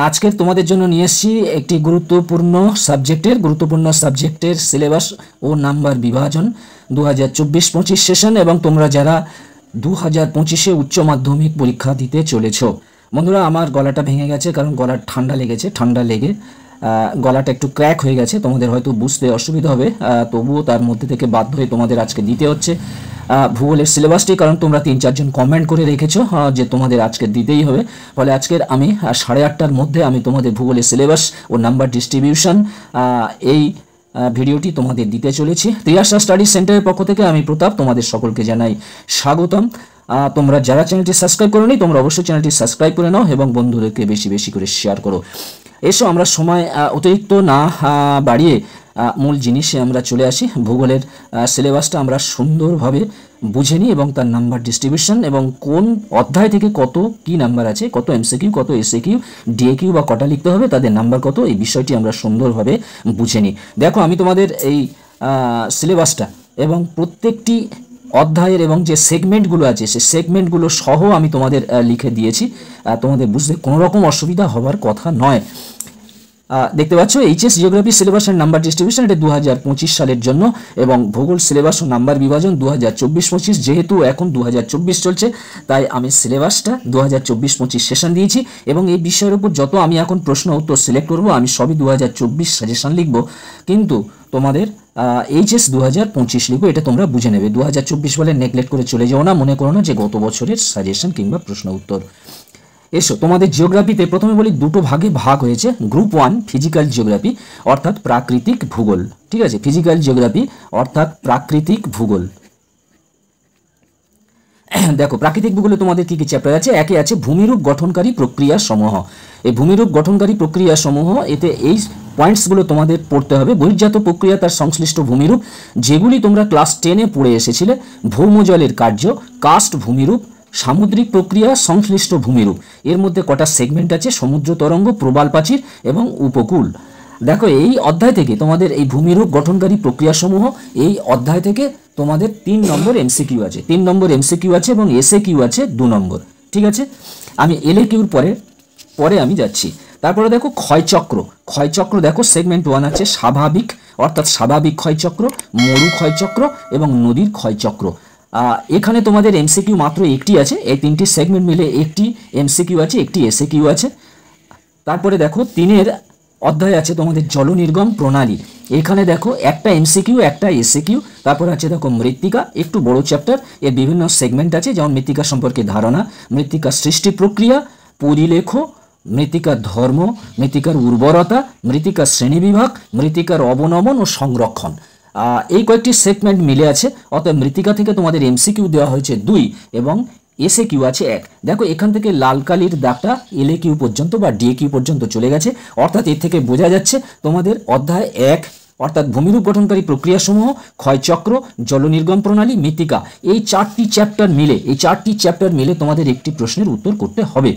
আজকের তোমাদের জন্য নিয়ে এসেছি একটি গুরুত্বপূর্ণ সাবজেক্টের সিলেবাস ও নাম্বার বিভাজন 2024-25 সেশন এবং তোমরা যারা 2025-এ উচ্চ মাধ্যমিক পরীক্ষা দিতে চলেছো। বন্ধুরা, আমার গলাটা ভেঙে গেছে কারণ গলার ঠান্ডা লেগে গলাটা একটু ক্র্যাক হয়ে গেছে। তোমাদের হয়তো বুঝতে অসুবিধা হবে, তবুও তার মধ্যে থেকে বাধ্য হয়ে তোমাদের আজকে দিতে হচ্ছে ভূগোলের সিলেবাসটি, কারণ তোমরা 3-4 জন কমেন্ট করে রেখেছো যে তোমাদের আজকে দিতেই হবে। ফলে আজকের আমি 8:30টার মধ্যে আমি তোমাদের ভূগোলের সিলেবাস ও নাম্বার ডিস্ট্রিবিউশন এই ভিডিওটি তোমাদের দিতে চলেছি। ত্রিয়াশা স্টাডি সেন্টারের পক্ষ থেকে আমি প্রতাপ তোমাদের সকলকে জানাই স্বাগতম। তোমরা যারা চ্যানেলটি সাবস্ক্রাইব করোনি তোমরা অবশ্যই চ্যানেলটি সাবস্ক্রাইব করে নাও এবং বন্ধুদেরকে বেশি বেশি করে শেয়ার করো। এসো আমরা সময় অতিরিক্ত না বাড়িয়ে মূল জিনিসে আমরা চলে আসি। ভূগোলের সিলেবাসটা আমরা সুন্দরভাবে বুঝে নিই এবং তার নাম্বার ডিস্ট্রিবিউশন এবং কোন অধ্যায় থেকে কত কি নাম্বার আছে, কত এমসিকিউ, কত এসএকিউ, ডিএকিউ বা কটা লিখতে হবে, তাদের নাম্বার কত, এই বিষয়টি আমরা সুন্দরভাবে বুঝে নিই। দেখো, আমি তোমাদের এই সিলেবাসটা এবং প্রত্যেকটি অধ্যায়ের এবং যে সেগমেন্টগুলো আছে সেই সেগমেন্টগুলো সহ আমি তোমাদের লিখে দিয়েছি। তোমাদের বুঝতে কোনো রকম অসুবিধা হওয়ার কথা নয়। দেখতে পাচ্ছ HS geography syllabus and number distribution, এটা 2025 সালের জন্য, এবং ভূগোল সিলেবাস ও নাম্বার বিভাজন 2024-25। যেহেতু এখন 2024 চলছে তাই আমি সিলেবাসটা 2024-25 সেশন দিয়েছি এবং এই বিষয়ের উপর যত আমি এখন প্রশ্ন উত্তর সিলেক্ট করব আমি সবই 2024 সাজেশন লিখব, কিন্তু তোমাদের এইচএস 2025 লিখবো, এটা তোমরা বুঝে নেবে। 2024 বলে নেগলেক্ট করে চলে যাও না, মনে করো না যে গত বছরের সাজেশন কিংবা প্রশ্ন উত্তর। এসো, তোমাদের জিওগ্রাফিতে প্রথমে বলি দুটো ভাগে ভাগ হয়েছে। গ্রুপ 1 ফিজিক্যাল জিওগ্রাফি অর্থাৎ প্রাকৃতিক ভূগোল, ঠিক আছে, ফিজিক্যাল জিওগ্রাফি অর্থাৎ প্রাকৃতিক ভূগোল। দেখো, প্রাকৃতিক ভূগোলে তোমাদের কি কি চ্যাপ্টার আছে? একে আছে ভূমিরূপ গঠনকারী প্রক্রিয়া সমূহ। এই ভূমিরূপ গঠনকারী প্রক্রিয়া সমূহ, এতে এই পয়েন্টসগুলো তোমাদের পড়তে হবে। বহির্জাত প্রক্রিয়া তার সংশ্লিষ্ট ভূমিরূপ, যেগুলি তোমরা ক্লাস 10-এ পড়ে এসেছিলে। ভৌমজলের কার্য, কাস্ট ভূমিরূপ, সামুদ্রিক প্রক্রিয়া, সংশ্লিষ্ট ভূমিরূপ। এর মধ্যে কটা সেগমেন্ট আছে? সমুদ্র তরঙ্গ, প্রবাল প্রাচীর এবং উপকূল। দেখো, এই অধ্যায় থেকে তোমাদের এই ভূমিরূপ গঠনকারী প্রক্রিয়াসমূহ, এই অধ্যায় থেকে তোমাদের 3 নম্বর এমসিকিউ আছে, 3 নম্বর এমসিকিউ আছে এবং এসএকিউ আছে 2 নম্বর, ঠিক আছে। আমি এলএকিউর পরে আমি যাচ্ছি। তারপরে দেখো ক্ষয়চক্র দেখো সেগমেন্ট 1 আছে স্বাভাবিক অর্থাৎ স্বাভাবিক ক্ষয়চক্র, মরু ক্ষয়চক্র এবং নদীর ক্ষয়চক্র। এখানে তোমাদের এমসিকিউ মাত্র একটি আছে। এই 3টি সেগমেন্ট মিলে একটি এমসিকিউ আছে, একটি এসএকিউ আছে। তারপরে দেখো 3-এর অধ্যায় আছে তোমাদের জলনির্গম প্রণালী। এখানে দেখো একটা এমসিকিউ একটা এসএকিউ। তারপর আছে দেখো মৃত্তিকা, একটু বড় চ্যাপ্টার, এর বিভিন্ন সেগমেন্ট আছে, যেমন মৃত্তিকা সম্পর্কে ধারণা, মৃত্তিকার সৃষ্টি প্রক্রিয়া, পরিলেখ, মৃত্তিকার ধর্ম, মৃত্তিকার উর্বরতা, মৃত্তিকার শ্রেণীবিভাগ, মৃত্তিকার অবনমন ও সংরক্ষণ। এই কয়েকটি সেগমেন্ট মিলে আছে। অর্থাৎ মৃত্তিকা থেকে তোমাদের এমসিকিউ দেওয়া হয়েছে 2 এবং এসএকিউ আছে 1। দেখো, এখান থেকে লাল কালির দাগটা এলএকিউ পর্যন্ত বা ডিএকিউ পর্যন্ত চলে গেছে। অর্থাৎ এর থেকে বোঝা যাচ্ছে তোমাদের অধ্যায় 1 অর্থাৎ ভূমিরূপ গঠনকারী প্রক্রিয়াসমূহ, ক্ষয়চক্র, জলনির্গম প্রণালী, মৃত্তিকা, এই 4টি চ্যাপ্টার মিলে তোমাদের একটি প্রশ্নের উত্তর করতে হবে।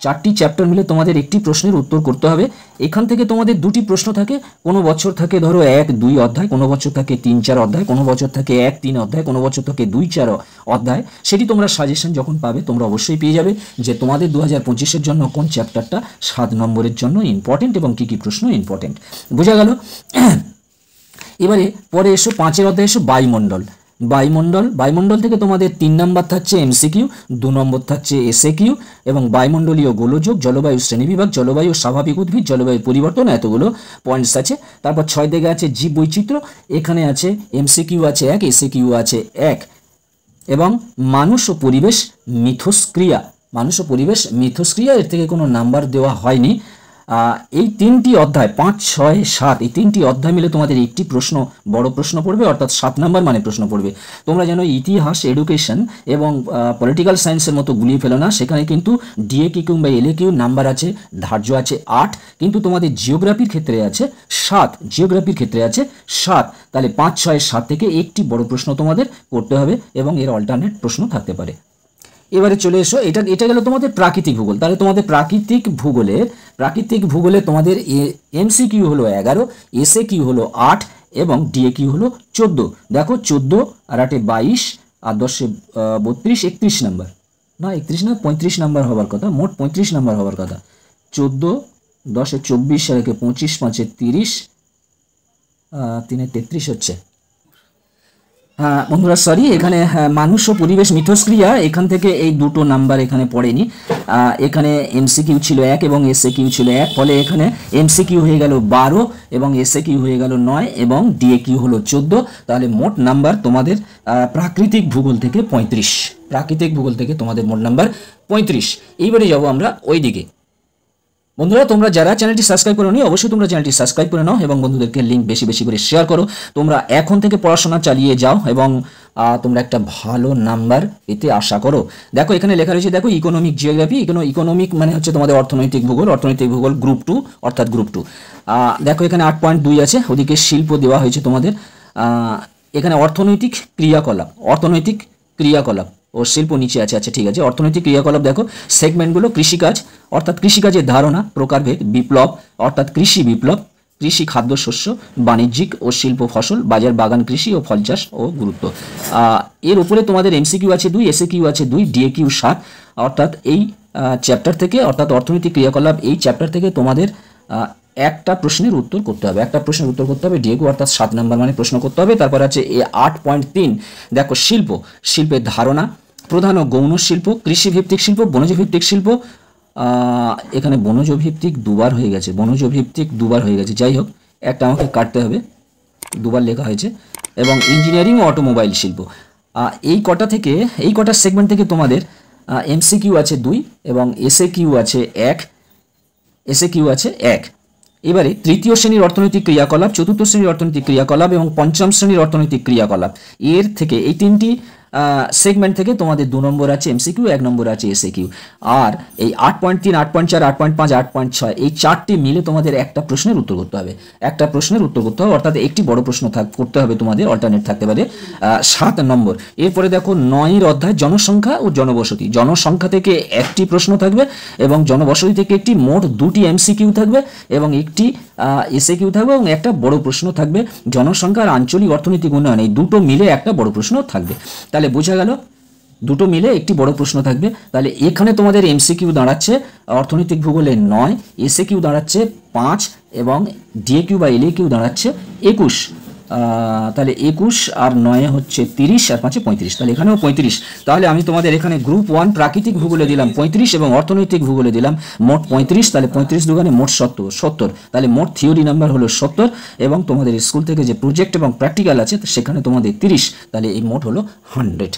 4টি চ্যাপ্টার মিলে তোমাদের একটি প্রশ্নের উত্তর করতে হবে। এখান থেকে তোমাদের 2টি প্রশ্ন থাকে। কোনো বছর থাকে ধরো 1-2 অধ্যায়, কোনো বছর থাকে 3-4 অধ্যায়, কোনো বছর থাকে 1-3 অধ্যায়, কোনো বছর থাকে 2-4 অধ্যায়। সেটি তোমরা সাজেশন যখন পাবে তোমরা অবশ্যই পেয়ে যাবে যে তোমাদের 2025-এর জন্য কোন চ্যাপ্টারটা 7 নম্বরের জন্য ইম্পর্টেন্ট এবং কী কী প্রশ্ন ইম্পর্টেন্ট। বোঝা গেল? এবারে পরে এসো 5-এর অধ্যায় এসো বায়ুমণ্ডল থেকে তোমাদের 3 নম্বর থাকছে এমসিকিউ, 2 নম্বর থাকছে এসএকিউ এবং বায়ুমণ্ডলীয় গোলযোগ, জলবায়ু শ্রেণীবিভাগ, জলবায়ু স্বাভাবিক উদ্ভিদ, জলবায়ু পরিবর্তন, এতগুলো পয়েন্টস আছে। তারপর 6 দিকে আছে জীব বৈচিত্র্য, এখানে আছে এমসিকিউ আছে 1, এসএকিউ আছে 1 এবং মানুষ ও পরিবেশ মিথস্ক্রিয়া, এর থেকে কোনো নাম্বার দেওয়া হয়নি। এই 3টি অধ্যায় 5, 6, 7 এই 3টি অধ্যায় মিলে তোমাদের একটি প্রশ্ন বড় প্রশ্ন পড়বে, অর্থাৎ 7 নম্বর মানে প্রশ্ন পড়বে। তোমরা যেন ইতিহাস, এডুকেশন এবং পলিটিক্যাল সায়েন্সের মতো গুলিয়ে ফেলো না। সেখানে কিন্তু ডিএকিউ কিংবা এলএকিউ নাম্বার আছে, ধার্য আছে 8, কিন্তু তোমাদের জিওগ্রাফির ক্ষেত্রে আছে 7। তাহলে 5, 6, 7 থেকে একটি বড় প্রশ্ন তোমাদের করতে হবে এবং এর অল্টারনেট প্রশ্ন থাকতে পারে। এবারে চলে এসো, এটা গেল তোমাদের প্রাকৃতিক ভূগোল। তাহলে তোমাদের প্রাকৃতিক ভূগোলে তোমাদের এমসিকিউ হলো 11, এসএকিউ হলো 8 এবং ডিএকিউ হলো 14। দেখো 14 আর 8-এ 22 আর 10-এ 32, 31 নাম্বার, না 31 না 35 নাম্বার হওয়ার কথা, মোট 35 নাম্বার হওয়ার কথা। 14, 10 24 আর 25, 5 30, 3 33 হচ্ছে। বন্ধুরা সরি, এখানে মানুষ ও পরিবেশ মিথস্ক্রিয়া এখান থেকে এই দুটো নাম্বার এখানে পড়েনি। এখানে এমসিকিউ ছিল 1 এবং এসএকিউ ছিল 1, ফলে এখানে এমসিকিউ হয়ে গেল 12 এবং এসএকিউ হয়ে গেল 9 এবং ডিএকিউ হলো 14। তাহলে মোট নাম্বার তোমাদের প্রাকৃতিক ভূগোল থেকে 35। প্রাকৃতিক ভূগোল থেকে তোমাদের মোট নাম্বার 35। এইবারে যাব আমরা ওই দিকে। বন্ধুরা তোমরা যারা চ্যানেলটি সাবস্ক্রাইব করোনি অবশ্যই তোমরা চ্যানেলটি সাবস্ক্রাইব করে নাও এবং বন্ধুদেরকে লিঙ্ক বেশি বেশি করে শেয়ার করো। তোমরা এখন থেকে পড়াশোনা চালিয়ে যাও এবং তোমরা একটা ভালো নাম্বার পেতে আশা করো। দেখো এখানে লেখা রয়েছে, দেখো ইকোনমিক জিওগ্রাফি। ইকোনমিক মানে হচ্ছে তোমাদের অর্থনৈতিক ভূগোল, অর্থনৈতিক ভূগোল গ্রুপ 2 অর্থাৎ গ্রুপ 2। দেখো এখানে 8.2 আছে, ওদিকে শিল্প দেওয়া হয়েছে তোমাদের। এখানে অর্থনৈতিক ক্রিয়াকলাপ, অর্থনৈতিক ক্রিয়াকলাপ ও শিল্প নিচে আছে। আচ্ছা ঠিক আছে, অর্থনৈতিক ক্রিয়াকলাপ দেখো সেগমেন্টগুলো কৃষিকাজ অর্থাৎ কৃষিকাজের ধারণা, প্রকারভেদ, বিপ্লব অর্থাৎ কৃষি বিপ্লব, কৃষি খাদ্যশস্য, বাণিজ্যিক ও শিল্প ফসল, বাজার বাগান কৃষি ও ফল চাষ ও গুরুত্ব। এর উপরে তোমাদের এমসিকিউ আছে 2, এসএকিউ আছে 2, ডিএকিউ 7। অর্থাৎ এই চ্যাপ্টার থেকে অর্থাৎ অর্থনৈতিক ক্রিয়াকলাপ এই চ্যাপ্টার থেকে তোমাদের একটা প্রশ্নের উত্তর করতে হবে, একটা প্রশ্নের উত্তর করতে হবে। ডিএকিউ অর্থাৎ 7 নম্বর মানে প্রশ্ন করতে হবে। তারপর আছে 8.3 দেখো শিল্প, শিল্পের ধারণা, প্রধান ও গৌণ শিল্প, কৃষি ভিত্তিক শিল্প, বনজ ভিত্তিক শিল্প। এখানে বনজ ভিত্তিক দুবার হয়ে গেছে, বনজ ভিত্তিক দুবার হয়ে গেছে, যাই হোক একটা আমাকে কাটতে হবে, দুবার লেখা হয়েছে। এবং ইঞ্জিনিয়ারিং ও অটোমোবাইল শিল্প। এই কটা সেগমেন্ট থেকে তোমাদের এমসিকিউ আছে 2 এবং এসএকিউ আছে 1, এসএকিউ আছে 1। এবারে তৃতীয় শ্রেণীর অর্থনৈতিক ক্রিয়াকলাপ, চতুর্থ শ্রেণীর অর্থনৈতিক ক্রিয়াকলাপ এবং পঞ্চম শ্রেণীর অর্থনৈতিক ক্রিয়াকলাপ, এর থেকে এই 3টি সেগমেন্ট থেকে তোমাদের 2 নম্বর আছে এমসিকিউ, 1 নম্বর আছে এসএকিউ। আর এই 8.3, 8.4, 8.5, 8.6 এই 4টি মিলে তোমাদের একটা প্রশ্নের উত্তর করতে হবে, একটা প্রশ্নের উত্তর করতে হবে। অর্থাৎ একটি বড় প্রশ্ন করতে হবে তোমাদের, অল্টারনেট থাকতে পারে 7 নম্বর। এরপরে দেখো 9 অধ্যায় জনসংখ্যা ও জনবসতি। জনসংখ্যা থেকে একটি প্রশ্ন থাকবে এবং জনবসতি থেকে একটি, মোট 2টি এমসিকিউ থাকবে এবং একটি এসএকিউ থাকবে এবং একটা বড় প্রশ্ন থাকবে। জনসংখ্যা আর আঞ্চলিক অর্থনৈতিক উন্নয়ন এই দুটো মিলে একটা বড় প্রশ্ন থাকবে। তাহলে বোঝা গেল দুটো মিলে একটি বড় প্রশ্ন থাকবে। তাহলে এখানে তোমাদের এমসিকিউ দাঁড়াচ্ছে অর্থনৈতিক ভূগোলে 9, এসএকিউ দাঁড়াচ্ছে 5 এবং ডিএকিউ বা এলএকিউ দাঁড়াচ্ছে 21। তাহলে 21 আর 9 হচ্ছে 30 আর 5 35, তাহলে এখানেও 35। তাহলে আমি তোমাদের এখানে গ্রুপ 1 প্রাকৃতিক ভূগোলে দিলাম 35 এবং অর্থনৈতিক ভূগোলে দিলাম মোট 35। তাহলে 35 দুগুণে মোট 70। তাহলে মোট থিওরি নাম্বার হলো 70 এবং তোমাদের স্কুল থেকে যে প্রজেক্ট এবং প্র্যাকটিক্যাল আছে সেখানে তোমাদের 30। তাহলে এই মোট হলো 100।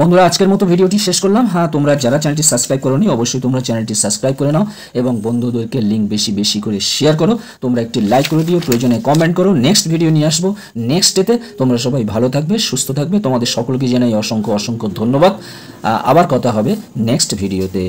বন্ধুরা আজকের মতো ভিডিওটি শেষ করলাম। তোমরা যারা চ্যানেলটি সাবস্ক্রাইব করোনি অবশ্যই তোমরা চ্যানেলটি সাবস্ক্রাইব করে নাও এবং বন্ধুদেরকে লিঙ্ক বেশি বেশি করে শেয়ার করো। তোমরা একটি লাইক করে দিও, প্রয়োজনে কমেন্ট করো। নেক্সট ভিডিও নিয়ে আসবো নেক্সট ডেতে। তোমরা সবাই ভালো থাকবে, সুস্থ থাকবে। তোমাদের সকলকে জানাই অসংখ্য অসংখ্য ধন্যবাদ। আবার কথা হবে নেক্সট ভিডিওতে।